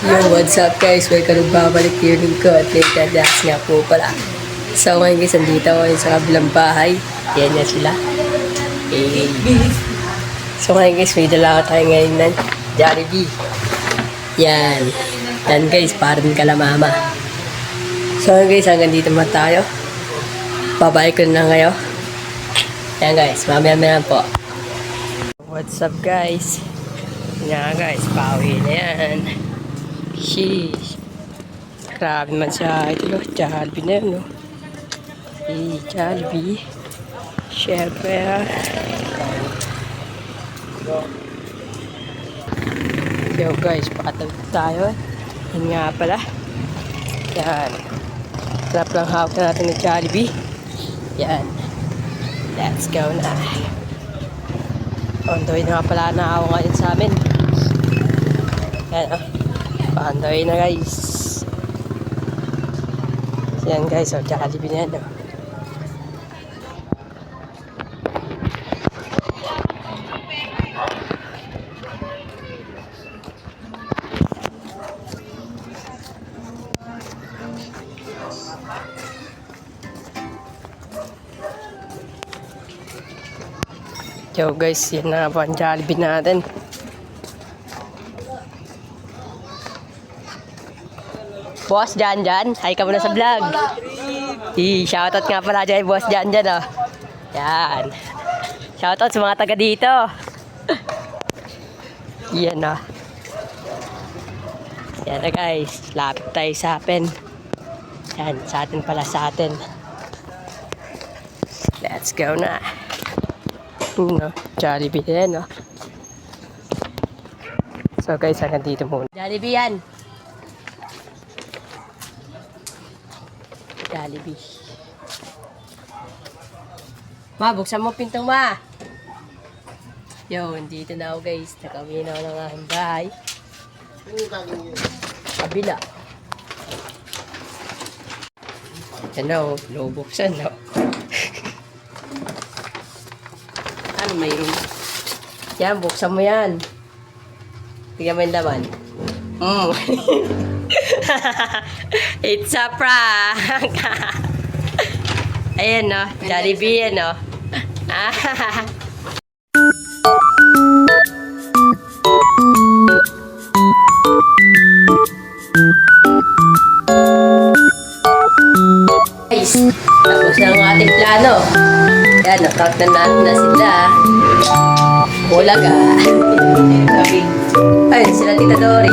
Yo, what's up guys? Welcome babalik yung lingkod. Tita Das nga po pala. So ngayon guys, andito ako sa kabilang bahay. Yan na sila. Hey. So ngayon guys, may dala tayo ngayon ng Jollibee. Yan. Yan guys, parang kalamama. So ngayon guys, hanggang dito muna tayo. Babalik ko na ngayon. Yan guys, mamaya po. What's up guys? Yan guys, pauwi na yan. Sheesh. Grabe man siya. Ito no, Jollibee na yun no. Jollibee. Siyempre ha. Yo guys, patag tayo. Yan nga pala. Yan. Sarap lang hawak na natin ng Jollibee. Yan. Let's go na. On the way na nga pala na ako ngayon sa amin. Yan o. Pandoy na guys. Yan guys, so Jollibee na yan. No? Yo guys, yan na po ang Jollibee natin. Boss Jan, hi ka muna sa vlog. Shoutout nga pala dyan, Boss Jan oh. Yan. Shoutout sa mga taga dito. Yan oh. Yan na guys, lapit tayo sa atin. Yan, sa atin pala sa atin. Let's go na. No, Jollibee din oh. So guys, hanggang dito muna. Jollibee yan. Jollibee. Ma, buksan mo pintong ma. Yo, dito na ako guys. Nakauwi na ako ng aking bahay. Kabila. Yan na o, low buksan no. Ano mayroon? Yan, buksan mo yan. Tignan mo yung laman. It's a prank. Ayan no, Jollibee yan no. Guys, tapos na ang ating plano. Yan, na-prank na natin na sila. Bulaga. Sabi, ay, sila Tita Dory.